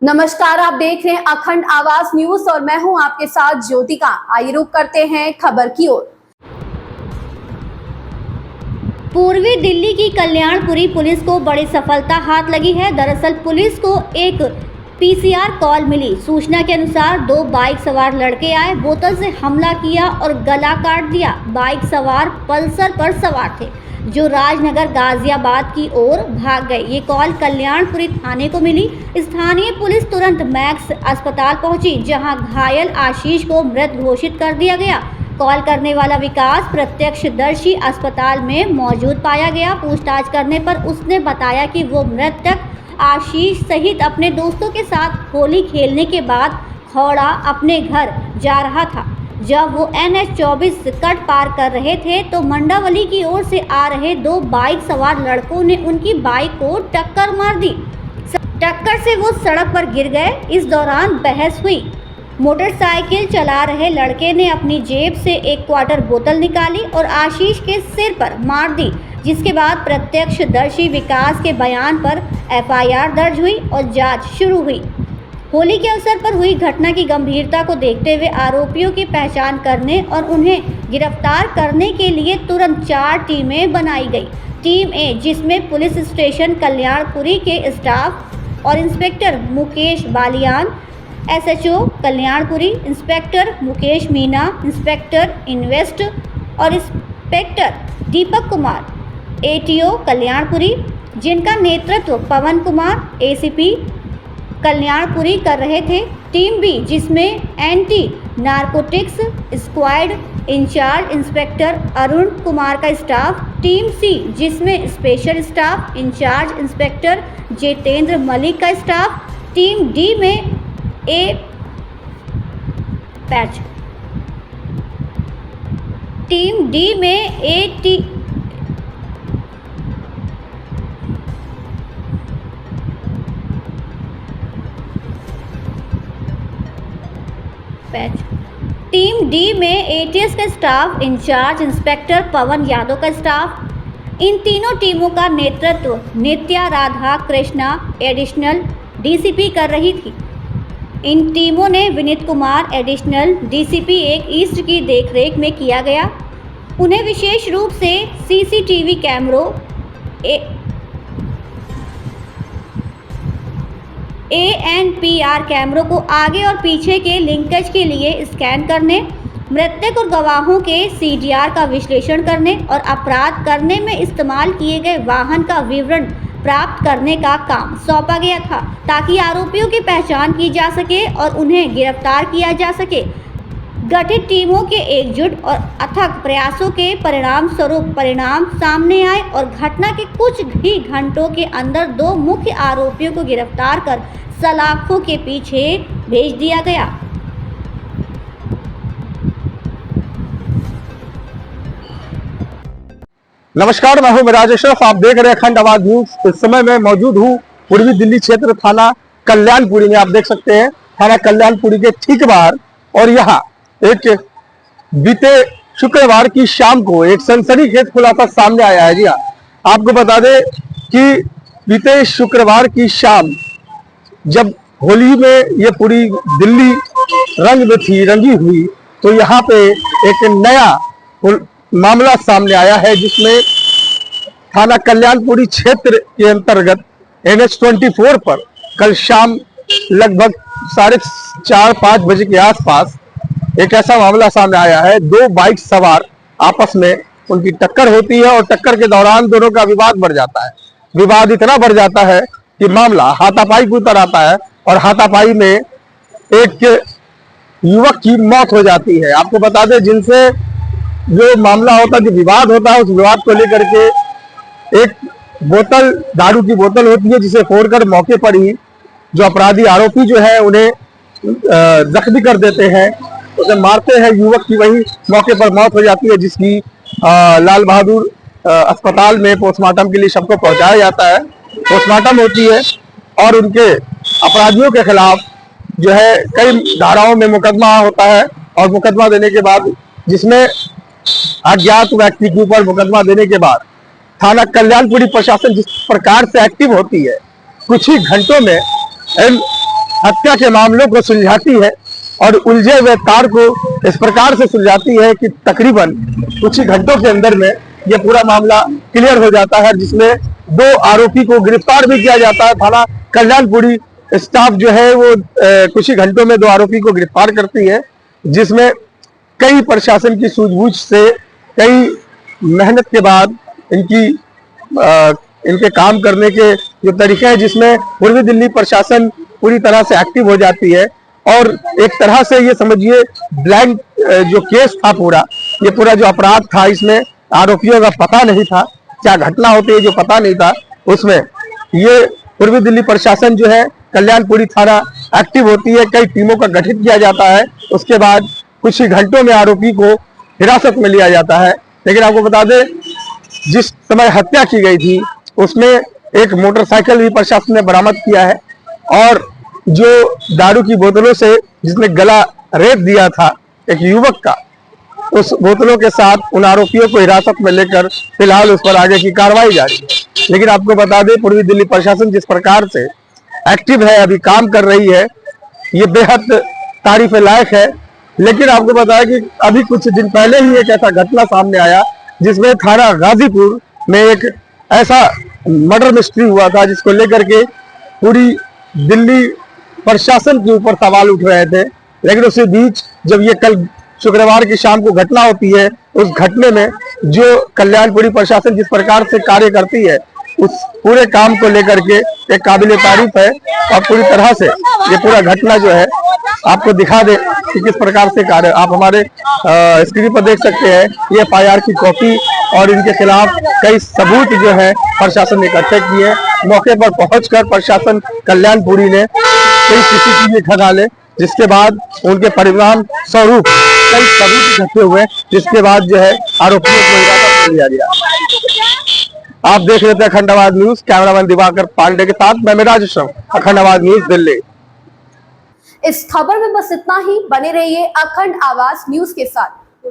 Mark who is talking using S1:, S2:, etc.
S1: नमस्कार, आप देख रहे हैं अखंड आवाज न्यूज और मैं हूं आपके साथ ज्योतिका। आइए रुक करते हैं खबर की ओर।
S2: पूर्वी दिल्ली की कल्याणपुरी पुलिस को बड़ी सफलता हाथ लगी है। दरअसल पुलिस को एक पीसीआर कॉल मिली। सूचना के अनुसार 2 बाइक सवार लड़के आए, बोतल से हमला किया और गला काट दिया। बाइक सवार पल्सर पर सवार थे जो राजनगर गाजियाबाद की ओर भाग गए। ये कॉल कल्याणपुरी थाने को मिली। स्थानीय पुलिस तुरंत मैक्स अस्पताल पहुंची, जहां घायल आशीष को मृत घोषित कर दिया गया। कॉल करने वाला विकास प्रत्यक्षदर्शी अस्पताल में मौजूद पाया गया। पूछताछ करने पर उसने बताया कि वो मृतक आशीष सहित अपने दोस्तों के साथ होली खेलने के बाद खौड़ा अपने घर जा रहा था। जब वो NH 24 कट पार कर रहे थे तो मंडावली की ओर से आ रहे 2 बाइक सवार लड़कों ने उनकी बाइक को टक्कर मार दी। टक्कर से वो सड़क पर गिर गए। इस दौरान बहस हुई। मोटरसाइकिल चला रहे लड़के ने अपनी जेब से 1 क्वार्टर बोतल निकाली और आशीष के सिर पर मार दी, जिसके बाद प्रत्यक्षदर्शी विकास के बयान पर FIR दर्ज हुई और जांच शुरू हुई। होली के अवसर पर हुई घटना की गंभीरता को देखते हुए आरोपियों की पहचान करने और उन्हें गिरफ्तार करने के लिए तुरंत 4 टीमें बनाई गई। टीम ए, जिसमें पुलिस स्टेशन कल्याणपुरी के स्टाफ और inspector Mukesh Baliyan, SHO Kalyanpuri, inspector Mukesh Meena, inspector इन्वेस्ट और इंस्पेक्टर दीपक कुमार, ATO कल्याणपुरी, जिनका नेतृत्व पवन कुमार ACP कल्याणपुरी कर रहे थे। टीम बी, जिसमें anti narcotics squad incharge inspector Arun Kumar का स्टाफ। टीम सी, जिसमें special staff incharge inspector Jitendra Malik का स्टाफ। टीम डी में टीम डी में टीम डी में ATS का staff incharge inspector Pawan Yadav का स्टाफ। इन तीनों टीमों का नेतृत्व नित्या राधा कृष्णा एडिशनल DCP कर रही थी। इन टीमों ने Vineet Kumar additional DCP 1 east की देखरेख में किया गया। उन्हें विशेष रूप से CCTV कैमरों, ANPR कैमरों को आगे और पीछे के लिंकेज के लिए स्कैन करने, मृतक और गवाहों के CDR का विश्लेषण करने और अपराध करने में इस्तेमाल किए गए वाहन का विवरण प्राप्त करने का काम सौंपा गया था, ताकि आरोपियों की पहचान की जा सके और उन्हें गिरफ्तार किया जा सके। गठित टीमों के एकजुट और अथक प्रयासों के परिणाम स्वरूप परिणाम सामने आए और घटना के कुछ ही घंटों के अंदर 2 मुख्य आरोपियों को गिरफ्तार कर सलाखों के पीछे भेज दिया गया।
S3: नमस्कार, मैं हूं मिराज अशरफ। आप देख रहे हैं अखंड आवाज न्यूज। इस समय मैं मौजूद हूं पूर्वी दिल्ली क्षेत्र थाना कल्याणपुरी में। आप देख सकते हैं थाना कल्याणपुरी के ठीक बाहर। और यहाँ एक बीते शुक्रवार की शाम को एक सनसनीखेज खुलासा सामने आया है। जी हाँ, आपको बता दें कि बीते शुक्रवार की शाम जब होली में ये पूरी दिल्ली रंग में थी, रंगी हुई, तो यहाँ पे एक नया मामला सामने आया है, जिसमें थाना कल्याणपुरी क्षेत्र के अंतर्गत NH 24 पर कल शाम लगभग 4:30-5 बजे के आसपास एक ऐसा मामला सामने आया है। 2 बाइक सवार आपस में उनकी टक्कर होती है और टक्कर के दौरान दोनों का विवाद बढ़ जाता है। विवाद इतना बढ़ जाता है कि मामला हाथापाई को उतर आता है और हाथापाई में एक युवक की मौत हो जाती है। आपको बता दें, जिनसे जो मामला होता है, जो विवाद होता है, उस विवाद को लेकर के एक बोतल, दारू की बोतल होती है, जिसे फोड़कर मौके पर ही जो अपराधी आरोपी जो है उन्हें जख्मी कर देते हैं, उसे मारते हैं। युवक की वही मौके पर मौत हो जाती है, जिसकी लाल बहादुर अस्पताल में पोस्टमार्टम के लिए शव को पहुंचाया जाता है। पोस्टमार्टम होती है और उनके अपराधियों के खिलाफ जो है कई धाराओं में मुकदमा होता है। और मुकदमा देने के बाद, जिसमें अज्ञात व्यक्ति के ऊपर मुकदमा देने के बाद थाना कल्याणपुरी प्रशासन जिस प्रकार से एक्टिव होती है, कुछ ही घंटों में इन हत्या के मामलों को सुलझाती है और उलझे हुए तार को इस प्रकार से सुलझाती है कि तकरीबन कुछ ही घंटों के अंदर में यह पूरा मामला क्लियर हो जाता है, जिसमें 2 आरोपी को गिरफ्तार भी किया जाता है। थाना कल्याणपुरी स्टाफ जो है वो कुछ ही घंटों में 2 आरोपी को गिरफ्तार करती है, जिसमें कई प्रशासन की सूझबूझ से, कई मेहनत के बाद इनके काम करने के जो तरीके हैं, जिसमें पूर्वी दिल्ली प्रशासन पूरी तरह से एक्टिव हो जाती है और एक तरह से ये समझिए ब्लैंक जो केस था ये पूरा जो अपराध था, इसमें आरोपियों का पता नहीं था, क्या घटना होती है जो पता नहीं था, उसमें ये पूर्वी दिल्ली प्रशासन जो है कल्याणपुरी थाना एक्टिव होती है, कई टीमों का गठित किया जाता है। उसके बाद कुछ ही घंटों में आरोपी को हिरासत में लिया जाता है। लेकिन आपको बता दें, जिस समय हत्या की गई थी उसमें एक मोटरसाइकिल भी प्रशासन ने बरामद किया है और जो दारू की बोतलों से जिसने गला रेत दिया था एक युवक का, उस बोतलों के साथ उन आरोपियों को हिरासत में लेकर फिलहाल उस पर आगे की कार्रवाई जारी है। लेकिन आपको बता दें, पूर्वी दिल्ली प्रशासन जिस प्रकार से एक्टिव है, अभी काम कर रही है, ये बेहद तारीफ लायक है। लेकिन आपको बताया कि अभी कुछ दिन पहले ही एक ऐसा घटना सामने आया जिसमें थाना गाजीपुर में एक ऐसा मर्डर मिस्ट्री हुआ था, जिसको लेकर के पूरी दिल्ली प्रशासन के ऊपर सवाल उठ रहे थे। लेकिन उसी बीच जब ये कल शुक्रवार की शाम को घटना होती है, उस घटने में जो कल्याणपुरी प्रशासन जिस प्रकार से कार्य करती है, उस पूरे काम को लेकर के एक काबिले तारीफ है। और पूरी तरह से ये पूरा घटना जो है आपको दिखा दे कि किस प्रकार से कार्य, आप हमारे स्क्रीन पर देख सकते हैं ये FIR की कॉपी और इनके खिलाफ कई सबूत जो है प्रशासन ने इकट्ठे किए। मौके पर पहुंचकर प्रशासन कल्याणपुरी ने कई CCTV खंगाले, जिसके बाद उनके परिणाम स्वरूप कई सबूत इकट्ठे हुए, जिसके बाद जो है आरोपियों को हिरासत में लिया गया। आप देख रहे थे अखंड आवाज न्यूज, कैमरामैन दिवाकर पांडे के साथ मैं मिराज श्रम, अखंड आवाज न्यूज दिल्ली।
S1: इस खबर में बस इतना ही। बने रहिए अखंड आवाज न्यूज के साथ।